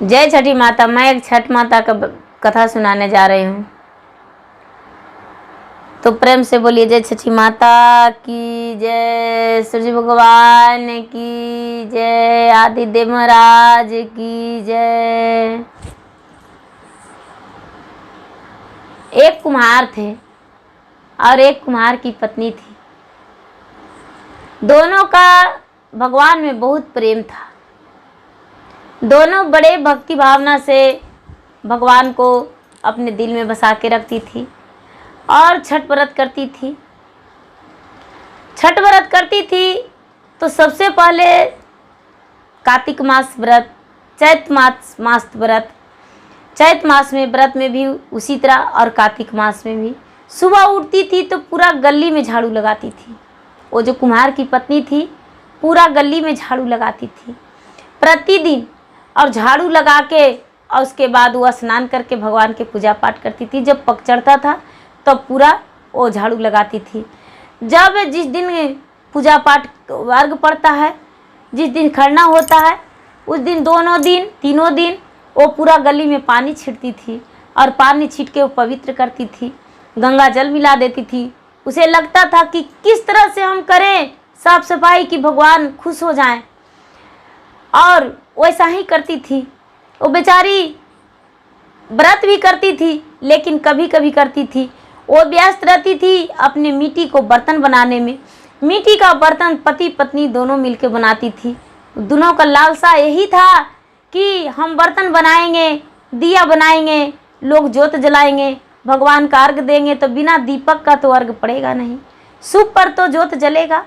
जय छठी माता। मैं एक छठ माता का कथा सुनाने जा रही हूँ, तो प्रेम से बोलिए जय छठी माता की जय, सूर्य भगवान की जय, आदिदेव महाराज की जय। एक कुम्हार थे और एक कुम्हार की पत्नी थी। दोनों का भगवान में बहुत प्रेम था। दोनों बड़े भक्ति भावना से भगवान को अपने दिल में बसा के रखती थी और छठ व्रत करती थी। छठ व्रत करती थी तो सबसे पहले कार्तिक मास व्रत, चैत मास व्रत, चैत मास में व्रत में भी उसी तरह, और कार्तिक मास में भी सुबह उठती थी तो पूरा गली में झाड़ू लगाती थी। वो जो कुम्हार की पत्नी थी पूरा गली में झाड़ू लगाती थी प्रतिदिन, और झाड़ू लगा के और उसके बाद वो स्नान करके भगवान के पूजा पाठ करती थी। जब पक चढ़ता था तब तो पूरा वो झाड़ू लगाती थी। जब जिस दिन पूजा पाठ अर्घ पड़ता है, जिस दिन खरना होता है, उस दिन तीनों दिन वो पूरा गली में पानी छिड़ती थी और पानी छीट के वो पवित्र करती थी, गंगा जल मिला देती थी। उसे लगता था कि किस तरह से हम करें साफ सफाई कि भगवान खुश हो जाएं, और वैसा ही करती थी। वो बेचारी व्रत भी करती थी लेकिन कभी कभी करती थी। वो व्यस्त रहती थी अपने मिट्टी को बर्तन बनाने में। मिट्टी का बर्तन पति पत्नी दोनों मिलकर बनाती थी। दोनों का लालसा यही था कि हम बर्तन बनाएंगे, दिया बनाएंगे, लोग जोत जलाएंगे, भगवान का अर्घ देंगे तो बिना दीपक का तो अर्घ पड़ेगा नहीं, सूप पर तो जोत जलेगा।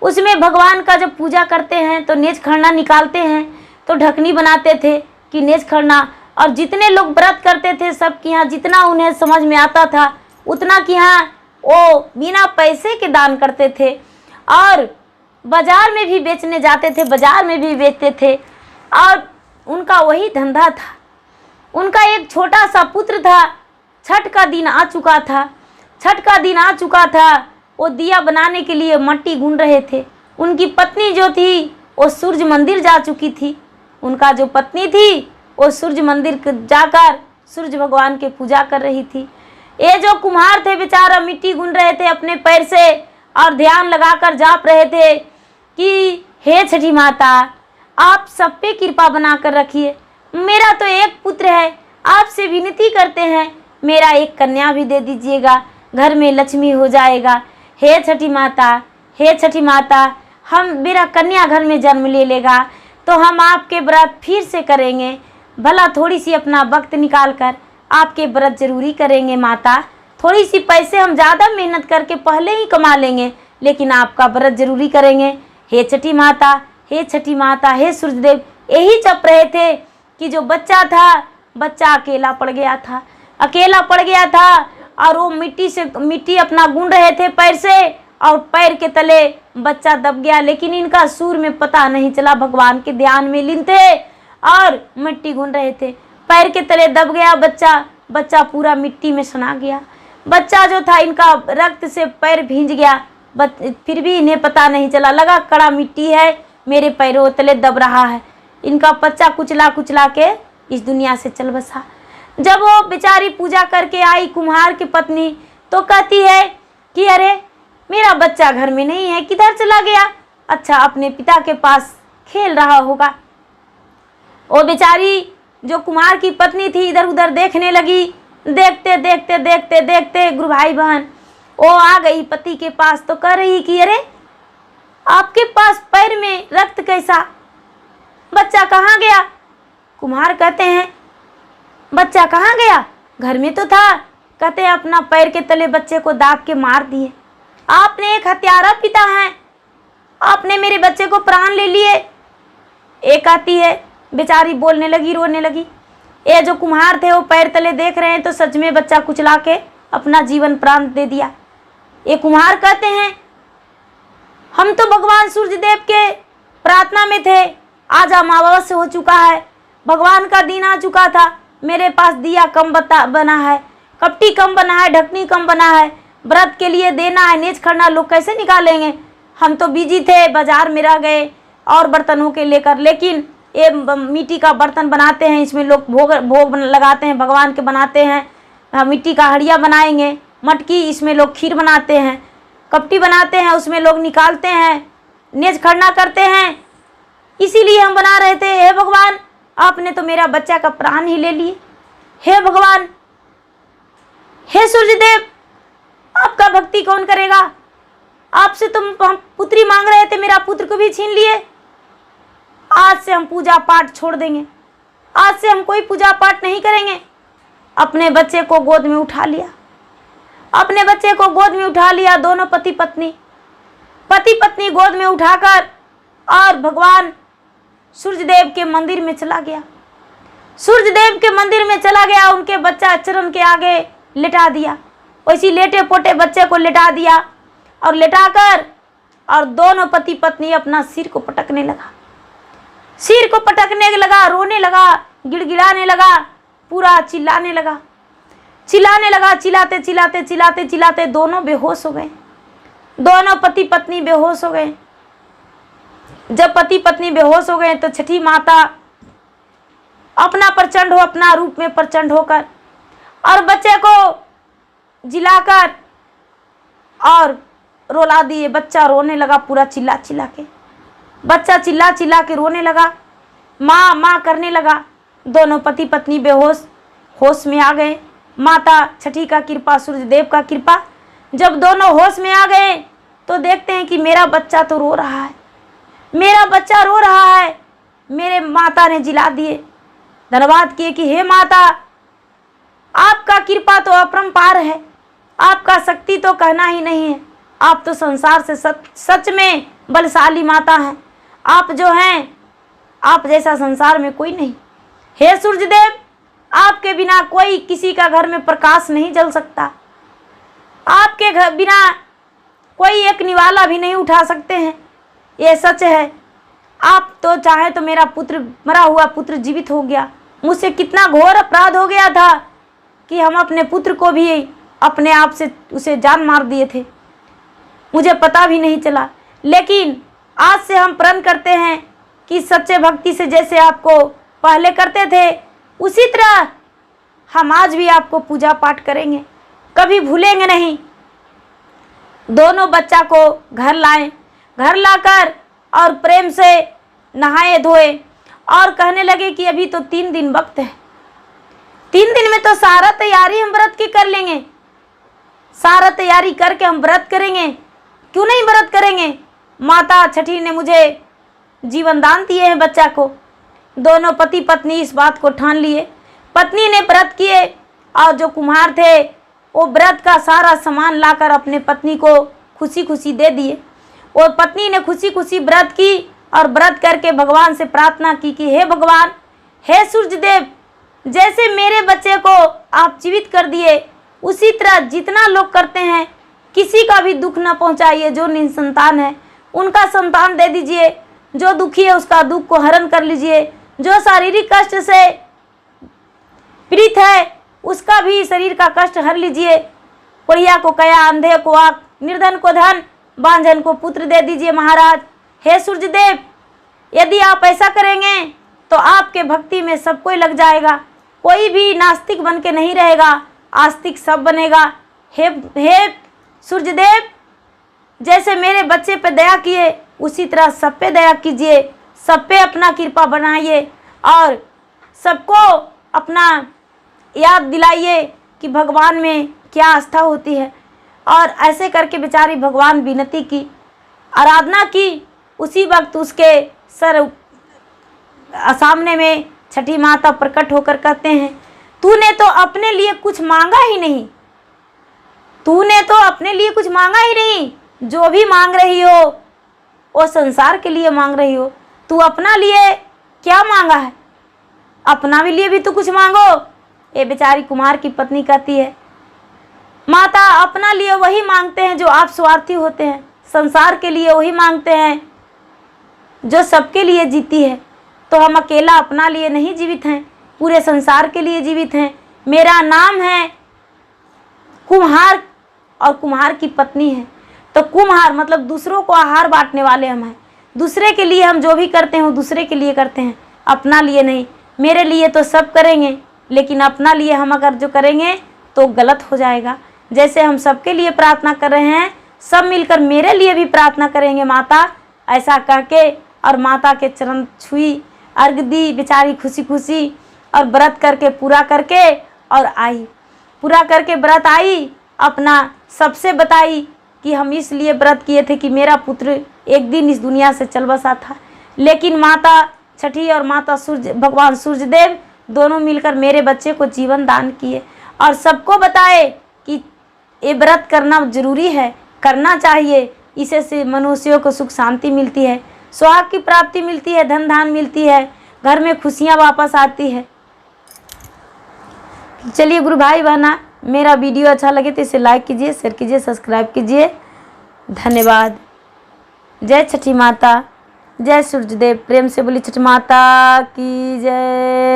उसमें भगवान का जब पूजा करते हैं तो नेज खरना निकालते हैं तो ढकनी बनाते थे कि नेज खरना, और जितने लोग व्रत करते थे सबके यहाँ जितना उन्हें समझ में आता था उतना कि हाँ वो बिना पैसे के दान करते थे, और बाजार में भी बेचने जाते थे, बाजार में भी बेचते थे, और उनका वही धंधा था। उनका एक छोटा सा पुत्र था। छठ का दिन आ चुका था, छठ का दिन आ चुका था। वो दिया बनाने के लिए मट्टी गूंथ रहे थे। उनकी पत्नी जो थी वो सूर्य मंदिर जा चुकी थी। उनका जो पत्नी थी वो सूर्य मंदिर जाकर सूर्य भगवान के पूजा कर रही थी। ये जो कुम्हार थे बेचारा मिट्टी गूंथ रहे थे अपने पैर से, और ध्यान लगाकर जाप रहे थे कि हे छठी माता, आप सब पे कृपा बना कर रखिए। मेरा तो एक पुत्र है, आपसे विनती करते हैं मेरा एक कन्या भी दे दीजिएगा, घर में लक्ष्मी हो जाएगा। हे छठी माता, हे छठी माता, मेरा कन्या घर में जन्म ले लेगा तो हम आपके व्रत फिर से करेंगे। भला थोड़ी सी अपना वक्त निकाल कर आपके व्रत जरूरी करेंगे माता। थोड़ी सी पैसे हम ज़्यादा मेहनत करके पहले ही कमा लेंगे, लेकिन आपका व्रत जरूरी करेंगे। हे छठी माता, हे छठी माता, हे सूर्यदेव। यही जप रहे थे कि जो बच्चा था, बच्चा अकेला पड़ गया था, अकेला पड़ गया था, और वो मिट्टी अपना गूंथ रहे थे पैर से, और पैर के तले बच्चा दब गया। लेकिन इनका सूर में पता नहीं चला, भगवान के ध्यान में लीन थे और मिट्टी गूंथ रहे थे। पैर के तले दब गया बच्चा पूरा मिट्टी में सना गया। बच्चा जो था इनका रक्त से पैर भींज गया, फिर भी इन्हें पता नहीं चला। लगा कड़ा मिट्टी है मेरे पैरों तले दब रहा है। इनका बच्चा कुचला कुचला के इस दुनिया से चल बसा। जब वो बेचारी पूजा करके आई कुम्हार की पत्नी, तो कहती है कि अरे मेरा बच्चा घर में नहीं है, किधर चला गया? अच्छा अपने पिता के पास खेल रहा होगा। वो बेचारी जो कुम्हार की पत्नी थी इधर उधर देखने लगी। देखते देखते देखते देखते गुरु भाई बहन वो आ गई पति के पास, तो कह रही कि अरे आपके पास पैर में रक्त कैसा, बच्चा कहाँ गया? कुम्हार कहते हैं बच्चा कहाँ गया, घर में तो था। कहते हैं अपना पैर के तले बच्चे को दाब के मार दिए। आपने एक हत्यारा पिता हैं, आपने मेरे बच्चे को प्राण ले लिए। एक आती है बेचारी बोलने लगी, रोने लगी। ये जो कुम्हार थे वो पैर तले देख रहे हैं तो सच में बच्चा कुचला के अपना जीवन प्राण दे दिया। ये कुम्हार कहते हैं हम तो भगवान सूर्यदेव के प्रार्थना में थे, आज अमावस्या हो चुका है, भगवान का दिन आ चुका था, मेरे पास दिया कम बना है, कपटी कम बना है, ढकनी कम बना है, व्रत के लिए देना है, नेज खरना लोग कैसे निकालेंगे। हम तो बिजी थे, बाजार में रह गए और बर्तनों के लेकर, लेकिन ये मिट्टी का बर्तन बनाते हैं, इसमें लोग भोग लगाते हैं, भगवान के बनाते हैं। मिट्टी का हड़िया बनाएंगे, मटकी, इसमें लोग खीर बनाते हैं। कपटी बनाते हैं, उसमें लोग निकालते हैं, नेज खड़ना करते हैं। इसीलिए हम बना रहे थे। हे भगवान, आपने तो मेरा बच्चा का प्राण ही ले लिए। हे भगवान, हे सूर्यदेव, आपका भक्ति कौन करेगा? आपसे तुम पुत्री मांग रहे थे, मेरा पुत्र को भी छीन लिए। आज से हम पूजा पाठ छोड़ देंगे, आज से हम कोई पूजा पाठ नहीं करेंगे। अपने बच्चे को गोद में उठा लिया, अपने बच्चे को गोद में उठा लिया। दोनों पति पत्नी गोद में उठाकर और भगवान सूर्यदेव के मंदिर में चला गया। सूर्यदेव के मंदिर में चला गया, उनके बच्चा चरण के आगे लेटा दिया। वैसी लेटे पोटे बच्चे को लेटा दिया और लेटाकर और दोनों पति पत्नी अपना सिर को पटकने लगा, सिर को पटकने लगा, रोने लगा, गिड़गिड़ाने लगा, पूरा चिल्लाने लगा। चिल्लाते दोनों बेहोश हो गए। दोनों पति पत्नी बेहोश हो गए। जब पति पत्नी बेहोश हो गए तो छठी माता अपना रूप में प्रचंड होकर और बच्चे को जिलाकर और रोला दिए। बच्चा रोने लगा, पूरा चिल्ला के बच्चा चिल्ला के रोने लगा, माँ माँ करने लगा। दोनों पति पत्नी बेहोश, होश में आ गए। माता छठी का कृपा, सूर्यदेव का कृपा। जब दोनों होश में आ गए तो देखते हैं कि मेरा बच्चा तो रो रहा है, मेरा बच्चा रो रहा है। मेरे माता ने जिला दिए, धन्यवाद किए कि हे माता, आपका कृपा तो अपरंपार है, आपका शक्ति तो कहना ही नहीं है। आप तो संसार से सच में बलशाली माता हैं। आप जो हैं, आप जैसा संसार में कोई नहीं। हे सूर्यदेव, आपके बिना कोई किसी का घर में प्रकाश नहीं जल सकता। आपके घर बिना कोई एक निवाला भी नहीं उठा सकते हैं, ये सच है। आप तो चाहे तो मेरा पुत्र, मरा हुआ पुत्र जीवित हो गया। मुझसे कितना घोर अपराध हो गया था कि हम अपने पुत्र को भी अपने आप से उसे जान मार दिए थे, मुझे पता भी नहीं चला। लेकिन आज से हम प्रण करते हैं कि सच्चे भक्ति से जैसे आपको पहले करते थे, उसी तरह हम आज भी आपको पूजा पाठ करेंगे, कभी भूलेंगे नहीं। दोनों बच्चा को घर लाए, घर लाकर और प्रेम से नहाए धोए और कहने लगे कि अभी तो 3 दिन वक्त है, 3 दिन में तो सारा तैयारी हम व्रत की कर लेंगे, सारा तैयारी करके हम व्रत करेंगे। क्यों नहीं व्रत करेंगे? माता छठी ने मुझे जीवन दान दिए हैं बच्चा को। दोनों पति पत्नी इस बात को ठान लिए। पत्नी ने व्रत किए और जो कुम्हार थे वो व्रत का सारा सामान लाकर अपने पत्नी को खुशी खुशी दे दिए। और पत्नी ने खुशी खुशी व्रत की और व्रत करके भगवान से प्रार्थना की कि हे भगवान, हे सूर्यदेव, जैसे मेरे बच्चे को आप जीवित कर दिए, उसी तरह जितना लोग करते हैं किसी का भी दुख न पहुंचाइए। जो निसंतान है उनका संतान दे दीजिए, जो दुखी है उसका दुख को हरण कर लीजिए, जो शारीरिक कष्ट से पीड़ित है उसका भी शरीर का कष्ट हर लीजिए। कोढ़िया को कया, अंधे को आँख, निर्धन को धन, बांझन को पुत्र दे दीजिए महाराज। हे सूर्यदेव, यदि आप ऐसा करेंगे तो आपके भक्ति में सब कोई लग जाएगा, कोई भी नास्तिक बन के नहीं रहेगा, आस्तिक सब बनेगा। हे सूर्यदेव, जैसे मेरे बच्चे पे दया किए उसी तरह सब पे दया कीजिए, सब पे अपना कृपा बनाइए और सबको अपना याद दिलाइए कि भगवान में क्या आस्था होती है। और ऐसे करके बेचारी भगवान विनती की, आराधना की। उसी वक्त उसके सर सामने में छठी माता प्रकट होकर कहते हैं, तूने तो अपने लिए कुछ मांगा ही नहीं, तूने तो अपने लिए कुछ मांगा ही नहीं। जो भी मांग रही हो वो संसार के लिए मांग रही हो, तू अपना लिए क्या मांगा है? अपना भी लिए भी तो कुछ मांगो। ये बेचारी कुमार की पत्नी कहती है, माता अपना लिए वही मांगते हैं जो आप स्वार्थी होते हैं, संसार के लिए वही मांगते हैं जो सबके लिए जीती है। तो हम अकेला अपना लिए नहीं जीवित हैं, पूरे संसार के लिए जीवित हैं। मेरा नाम है कुम्हार और कुम्हार की पत्नी है। तो कुम्हार मतलब दूसरों को आहार बांटने वाले हम हैं। दूसरे के लिए हम जो भी करते हैं वो दूसरे के लिए करते हैं। अपना लिए नहीं। मेरे लिए तो सब करेंगे, लेकिन अपना लिए हम अगर जो करेंगे तो गलत हो जाएगा। जैसे हम सबके लिए प्रार्थना कर रहे हैं, सब मिलकर मेरे लिए भी प्रार्थना करेंगे माता, ऐसा कह के और माता के चरण छुई, अर्घ दी बेचारी खुशी खुशी, और व्रत करके पूरा करके और आई। पूरा करके व्रत आई, अपना सबसे बताई कि हम इसलिए व्रत किए थे कि मेरा पुत्र एक दिन इस दुनिया से चल बसा था, लेकिन माता छठी और माता सूर्य भगवान सूर्यदेव दोनों मिलकर मेरे बच्चे को जीवन दान किए, और सबको बताए कि ये व्रत करना जरूरी है, करना चाहिए। इसे से मनुष्यों को सुख शांति मिलती है, सुहाग की प्राप्ति मिलती है, धन धान मिलती है, घर में खुशियाँ वापस आती है। चलिए गुरु भाई बहना, मेरा वीडियो अच्छा लगे तो इसे लाइक कीजिए, शेयर कीजिए, सब्सक्राइब कीजिए। धन्यवाद। जय छठी माता, जय सूर्यदेव। प्रेम से बोली छठी माता की जय।